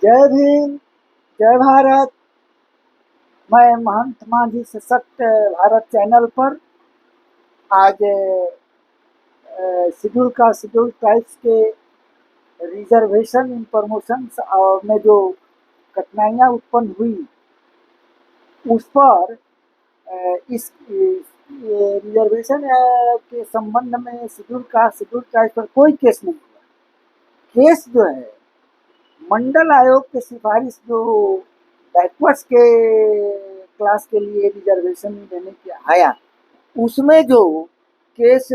जय भीम, जय भारत। मैं महंत मांझी सशक्त भारत चैनल पर आज शेड्यूल ट्राइब्स के रिजर्वेशन इन प्रमोशंस और में जो कठिनाइयाँ उत्पन्न हुई उस पर ये रिजर्वेशन के संबंध में शेड्यूल ट्राइब्स पर कोई केस नहीं हुआ। केस जो है मंडल आयोग की सिफारिश जो बैकवर्ड्स के क्लास के लिए रिजर्वेशन देने के आया, उसमें जो केस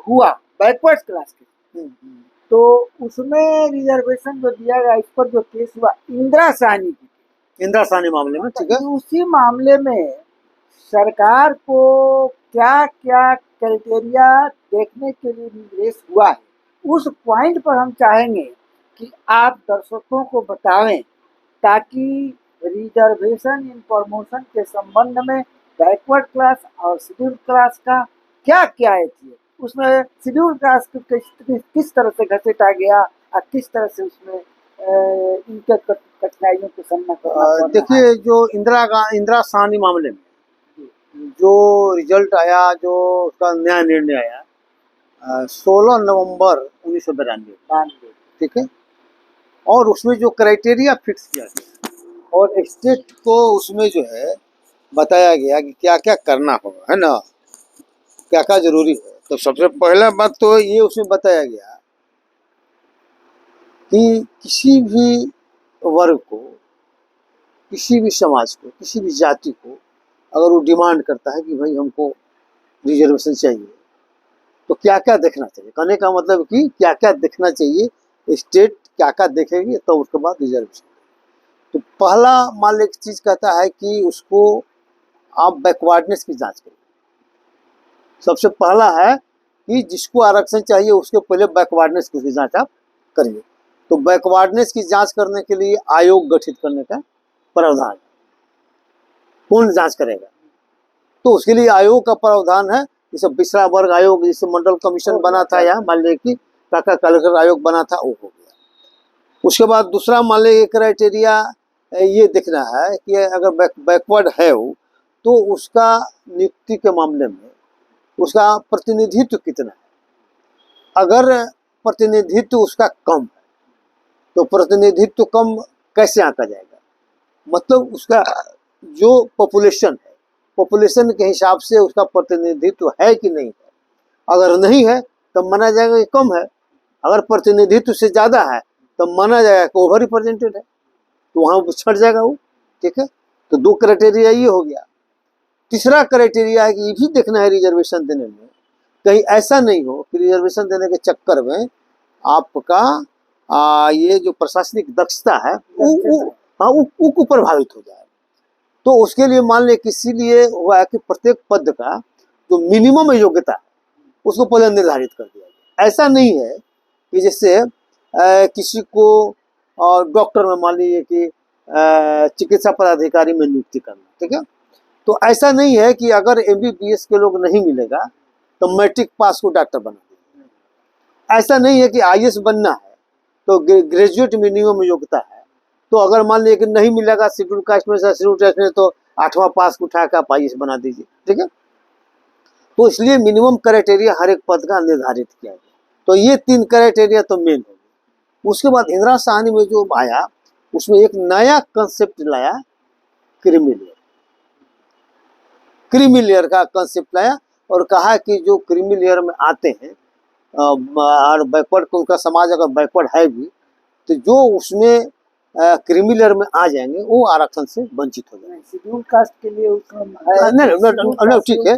हुआ बैकवर्ड्स क्लास के, तो उसमें रिजर्वेशन जो दिया गया, इस पर जो केस हुआ इंदिरा साहनी मामले में, ठीक है। उसी मामले में सरकार को क्या क्या क्राइटेरिया देखने के लिए निर्देश हुआ है, उस पॉइंट पर हम चाहेंगे कि आप दर्शकों को बतावें, ताकि रिजर्वेशन इन प्रमोशन के संबंध में बैकवर्ड क्लास और शेड्यूल क्लास का क्या क्या है, उसमें शेड्यूल क्लास को किस तरह से घसीटा गया और किस तरह से उसमें इनके कठिनाइयों का सामना करना। देखिए, जो इंदिरा साहनी मामले में जो रिजल्ट आया, जो उसका नया निर्णय आया 16 नवंबर 1992, ठीक है, और उसमें जो क्राइटेरिया फिक्स किया गया और स्टेट को उसमें जो है बताया गया कि क्या क्या करना होगा, है ना, क्या क्या जरूरी है। तो सबसे पहला बात तो ये उसमें बताया गया कि किसी भी वर्ग को, किसी भी समाज को, किसी भी जाति को अगर वो डिमांड करता है कि भाई हमको रिजर्वेशन चाहिए, तो क्या क्या देखना चाहिए। कहने का मतलब कि क्या क्या देखना चाहिए, स्टेट क्या क्या देखेगी तो उसके बाद रिजर्वेशन। तो पहला मान एक चीज कहता है कि उसको आप बैकवर्डनेस की जांच करिए। सबसे पहला है कि जिसको आरक्षण चाहिए उसके पहले बैकवर्डनेस की जांच आप करिए। तो बैकवर्डनेस की जांच करने के लिए आयोग गठित करने का प्रावधान है। कौन जांच करेगा? तो उसके लिए आयोग का प्रावधान है। जैसे पिछड़ा वर्ग आयोग, जिसे मंडल कमीशन बना था, यहाँ मान लिया कि काका कलेक्टर आयोग बना था, वो हो गया। उसके बाद दूसरा मान लिया क्राइटेरिया ये देखना है कि अगर बैकवर्ड है वो, तो उसका नियुक्ति के मामले में उसका प्रतिनिधित्व कितना है। अगर प्रतिनिधित्व उसका कम है तो प्रतिनिधित्व कम कैसे आंका जाएगा? मतलब उसका जो पॉपुलेशन है, पॉपुलेशन के हिसाब से उसका प्रतिनिधित्व है कि नहीं है। अगर नहीं है तो माना जाएगा कि कम है। अगर प्रतिनिधित्व से ज्यादा है तो माना जाएगा कि ओवर रिप्रेजेंटेड है, तो वहां छट जाएगा वो, ठीक है। तो दो क्राइटेरिया ये हो गया। तीसरा क्राइटेरिया है कि ये भी देखना है रिजर्वेशन देने में कहीं ऐसा नहीं हो कि रिजर्वेशन देने के चक्कर में आपका ये जो प्रशासनिक दक्षता है वो प्रभावित हो जाए। तो उसके लिए मान लें किसी लिए हुआ है कि प्रत्येक पद का जो मिनिमम योग्यता है उसको पहले निर्धारित कर दिया गया। ऐसा नहीं है कि जैसे किसी को डॉक्टर में मान लीजिए कि चिकित्सा पदाधिकारी में नियुक्ति करना, ठीक है। तो ऐसा नहीं है कि अगर MBBS के लोग नहीं मिलेगा तो मैट्रिक पास को डॉक्टर बना देंगे। ऐसा नहीं है कि IAS बनना है तो ग्रेजुएट मिनिमम योग्यता है, तो अगर मान लीजिए कि नहीं मिलेगा शेड्यूल कास्ट में, शेड्यूल कास्ट में, तो 8वां पास उठा कर आप IAS बना दीजिए, ठीक है। तो इसलिए मिनिमम क्राइटेरिया हर एक पद का निर्धारित किया गया। तो ये 3 क्राइटेरिया तो मेन हो गया। उसके बाद इंदिरा साहनी में जो आया उसमें एक नया कंसेप्ट लाया, क्रीमी लेयर का कंसेप्ट लाया और कहा कि जो क्रीमी लेयर में आते हैं और बैकवर्ड को, उनका समाज अगर बैकवर्ड है भी, तो जो उसमें क्रीमी लेयर में आ जाएंगे वो आरक्षण से वंचित हो जाएंगे। शेड्यूल कास्ट के लिए नहीं, ठीक है।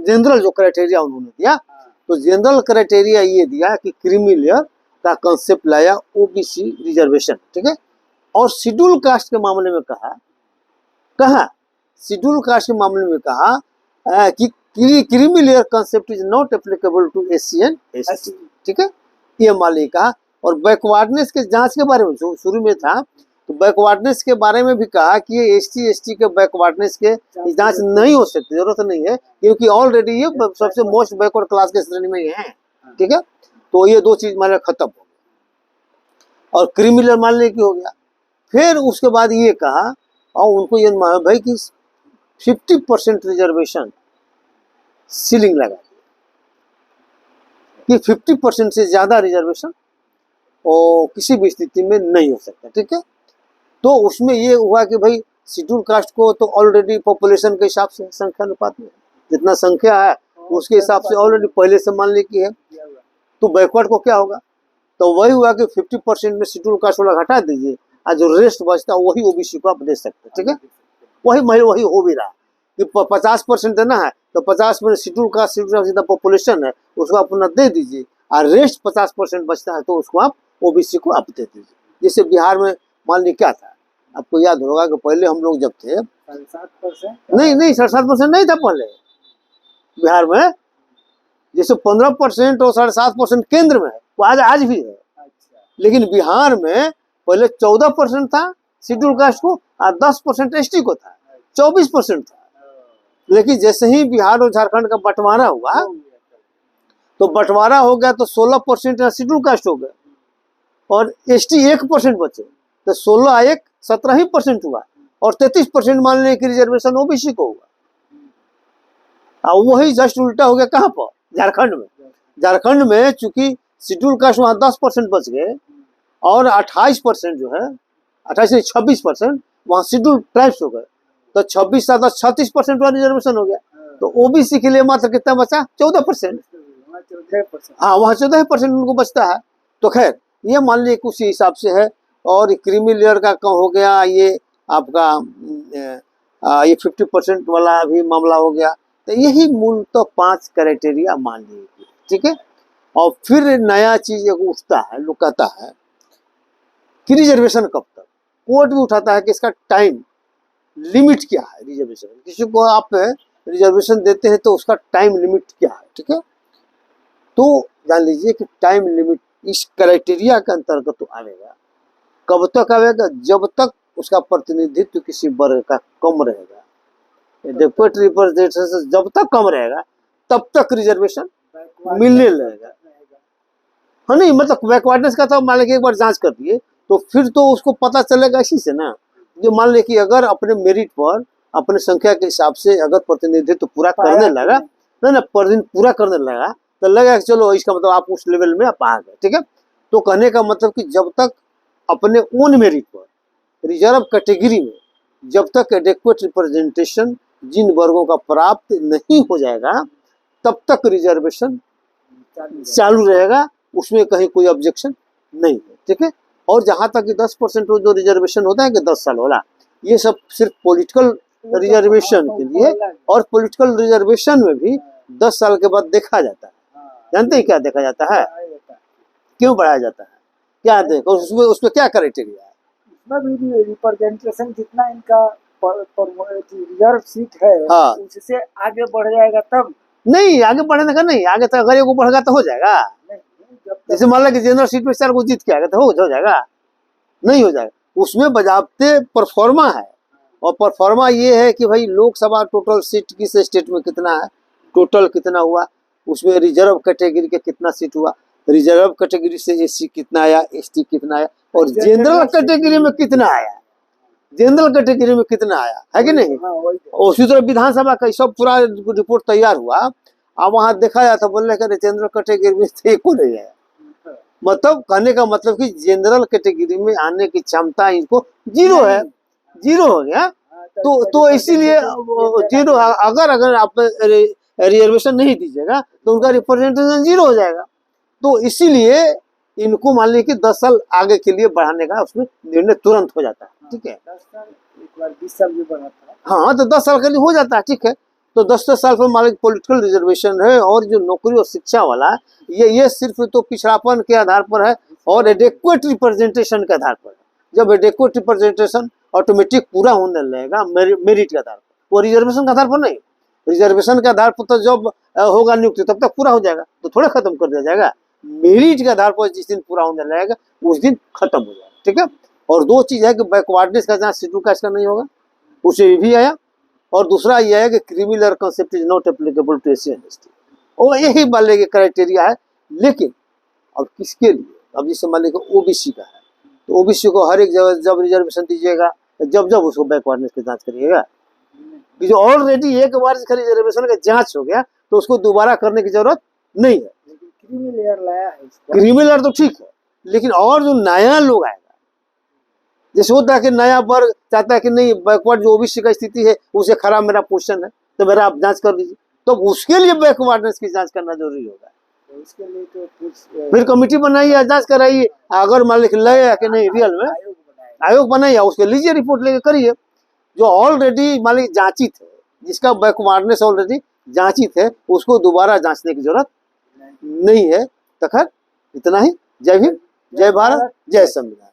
जनरल जो क्राइटेरिया उन्होंने दिया, तो जनरल क्राइटेरिया ये दिया कि क्रीमी लेयर का कंसेप्ट लाया, OBC रिजर्वेशन, ठीक है। और शेड्यूल कास्ट के मामले में कहा शेड्यूल कास्ट के मामले में कहा कि creamy layer concept is not applicable to SC and ST, ठीक है, ये मान लिया कहा। और बैकवर्डनेस के जांच के बारे में जो शुरू में था, तो बैकवर्डनेस के बारे में भी कहा कि ये ST ST के बैकवर्डनेस के जांच नहीं हो सकती, जरूरत नहीं है, क्योंकि ऑलरेडी ये सबसे मोस्ट बैकवर्ड क्लास के श्रेणी में ही है, ठीक है। तो ये दो चीज माने खत्म हो गया। और क्रीमिलर मान लें कि हो गया। फिर उसके बाद ये कहा और उनको ये माना भाई कि 50% रिजर्वेशन सीलिंग लगा दी कि 50% से ज़्यादा रिजर्वेशन और किसी भी स्थिति में नहीं हो सकता। ठीक है, तो उसमें ये हुआ कि भाई शेड्यूल कास्ट को तो ऑलरेडी पॉपुलेशन के हिसाब से संख्या अनुपात में जितना संख्या है उसके हिसाब से ऑलरेडी पहले से मान ली की है, तो बैकवर्ड को क्या होगा, तो वही हुआ कि 50% में शेड्यूल कास्ट वाला घटा दीजिए और जो रेस्ट बचता है वही ओबीसी को आप दे सकते हैं। ठीक है, वही हो भी रहा कि 50% देना है तो 50% शेड्यूल कास्ट जितना पॉपुलेशन है उसको अपना दे दीजिए और रेस्ट 50% बचता है तो उसको आप ओबीसी को आप दे दीजिए। जैसे बिहार में मान ली क्या था, आपको याद होगा कि पहले हम लोग जब थे 7% नहीं 7.5% नहीं था पहले बिहार में, जैसे 15% और 7.5% केंद्र में है वो आज भी है। लेकिन बिहार में पहले 14% था शेड्यूल कास्ट को और 10% एसटी को था, 24% था। लेकिन जैसे ही बिहार और झारखंड का बंटवारा हुआ तो बंटवारा हो गया तो 16% शेड्यूल कास्ट हो गया और एसटी 1% बचे, तो 16 1 17% हुआ और 33% मान लें कि रिजर्वेशन ओबीसी को हुआ। और वही जस्ट उल्टा हो गया कहाँ पर, झारखंड में। झारखंड में चूंकि शेड्यूल कास्ट वहाँ 10% बच गए और 28% जो है 28 से 26% वहाँ शेड्यूल ट्राइब्स हो गए, तो 26 7 36% वाला रिजर्वेशन हो गया। तो ओबीसी के लिए मात्र कितना बचा, 14%। हाँ, वहाँ 14% उनको बचता है। तो खैर ये मान लीजिए उसी हिसाब से है। और क्रीमी लेयर का कम हो गया, ये आपका ये 50% वाला भी मामला हो गया। तो यही मूल तो 5 क्राइटेरिया मान लीजिए। ठीक है, और फिर नया चीज एक उठता है, लोग कहता है कि रिजर्वेशन कब तक, कोर्ट भी उठाता है कि इसका टाइम लिमिट क्या है रिजर्वेशन। किसी को आप रिजर्वेशन देते हैं तो उसका टाइम लिमिट क्या है। ठीक है, तो जान लीजिए कि टाइम लिमिट इस क्राइटेरिया के अंतर्गत तो आएगा। कब तक आएगा, जब तक उसका प्रतिनिधित्व किसी वर्ग का कम रहेगा, एडेक्वेट रिप्रेजेंटेशन जब तक कम रहेगा तब तक रिजर्वेशन मिलने लगेगा। हाँ नहीं, मतलब बैकवर्डनेस का तो मान लीजिए एक बार जांच कर दिए तो फिर तो उसको पता चलेगा इसी से ना, जो मान लीजिए कि अगर अपने मेरिट पर अपने संख्या के हिसाब से अगर प्रतिनिधित्व पूरा करने लगा ना पूरा करने लगा तो लगा कि चलो इसका मतलब आप उस लेवल में आप आ गए। ठीक है, तो कहने का मतलब कि जब तक अपने ओन मेरिट पर रिजर्व कैटेगरी में जब तक एडेक्वेट रिप्रेजेंटेशन जिन वर्गों का प्राप्त नहीं हो जाएगा तब तक रिजर्वेशन चालू रहेगा, उसमें कहीं कोई ऑब्जेक्शन नहीं है। ठीक है, और जहां तक कि 10% जो रिजर्वेशन होता है कि 10 साल वाला, ये सब सिर्फ पॉलिटिकल रिजर्वेशन के लिए, और पॉलिटिकल रिजर्वेशन में भी 10 साल के बाद देखा जाता है। जानते हैं क्या देखा जाता है, क्यों बढ़ाया जाता है, क्या देखो उसमें क्या क्राइटेरिया है, उसमें भी रिप्रेजेंटेशन जितना इनका रिजर्व सीट है हाँ। उससे आगे बढ़ जाएगा तब नहीं आगे बढ़ने का नहीं, आगे तो अगर एगो बढ़ेगा तो हो जाएगा। जैसे मान लो कि जनरल सीट में 4 को जीत के आएगा तो हो जाएगा, नहीं हो जाएगा। उसमें बजाबते परफॉर्मा है, और परफॉर्मा ये है कि भाई लोकसभा टोटल सीट किस स्टेट में कितना है, टोटल कितना हुआ, उसमें रिजर्व कैटेगरी के कितना सीट हुआ, रिजर्व कैटेगरी से एससी कितना आया, एसटी कितना आया, और जनरल कैटेगरी में कितना आया, जनरल कैटेगरी में कितना आया है कि नहीं। उसी तरह विधानसभा का सब पूरा रिपोर्ट तैयार हुआ, अब वहां देखा जाता बोलने का जनरल कैटेगरी में एक को नहीं आया, मतलब कहने का मतलब कि जनरल कैटेगरी में आने की क्षमता इनको जीरो है, जीरो हो गया। तो इसीलिए जीरो, अगर आप रिजर्वेशन नहीं दीजिएगा तो उनका रिप्रेजेंटेशन जीरो हो जाएगा। तो इसीलिए इनको मान लीजिए कि 10 साल आगे के लिए बढ़ाने का उसमें निर्णय तुरंत हो जाता है। ठीक है, 10 साल एक बार 20 साल भी बढ़ाता है। हाँ, तो 10 साल के लिए हो जाता है। ठीक है, तो 10-10 साल पर मान लीजिए पॉलिटिकल रिजर्वेशन है, और जो नौकरी और शिक्षा वाला ये सिर्फ तो पिछड़ापन के आधार पर है और एडेक्वेट रिप्रेजेंटेशन के आधार पर है। जब एडेक्वेट रिप्रेजेंटेशन ऑटोमेटिक पूरा होने लगेगा मेरिट के आधार पर, वो रिजर्वेशन के आधार पर नहीं। रिजर्वेशन के आधार पर तो जब होगा नियुक्ति तब तक पूरा हो जाएगा, तो थोड़ा खत्म कर दिया जाएगा। मेरिट के आधार पर जिस दिन पूरा होने लगेगा उस दिन खत्म हो जाएगा। ठीक है, और 2 चीज है कि बैकवर्डनेस का जहाँ शेड्यूल कास्ट का नहीं होगा उसे भी आया, और दूसरा यह है कि creamy layer concept is not applicable to SC and ST, और यही मान लीजिए क्राइटेरिया है। लेकिन अब किसके लिए, अब जैसे मान लीजिए ओबीसी का है, तो ओबीसी को हर एक जगह जब रिजर्वेशन दीजिएगा, जब जब उसको बैकवर्डनेस की जांच करिएगा, कि जो ऑलरेडी एक बार खाली रिजर्वेशन का जांच हो गया तो उसको दोबारा करने की जरूरत नहीं है। लेकिन क्रीमी लेयर लाया है इसका। क्रीमी लेयर तो ठीक है, लेकिन और जो नया लोग आएगा, जैसे होता है कि नया वर्ग चाहता है कि नहीं बैकवर्ड जो ओबीसी का स्थिति है उसे खराब मेरा पोजीशन है तो मेरा आप जांच कर दीजिए, तो उसके लिए बैकवर्डनेस की जांच करना जरूरी होगा। तो इसके लिए तो कुछ फिर कमेटी बनाइए, जांच कराइए, अगर मान लीजिए लगे कि नहीं रियल में आयोग बनाए। आयोग बनाइए, उसके लीजिए रिपोर्ट लेके करिए। जो ऑलरेडी मान लीजिए जांचित है, जिसका बैकवर्डनेस ऑलरेडी जांचित है, उसको दोबारा जांचने की जरूरत नहीं है। तो खैर इतना ही। जय भीम, जय भारत, जय संविधान।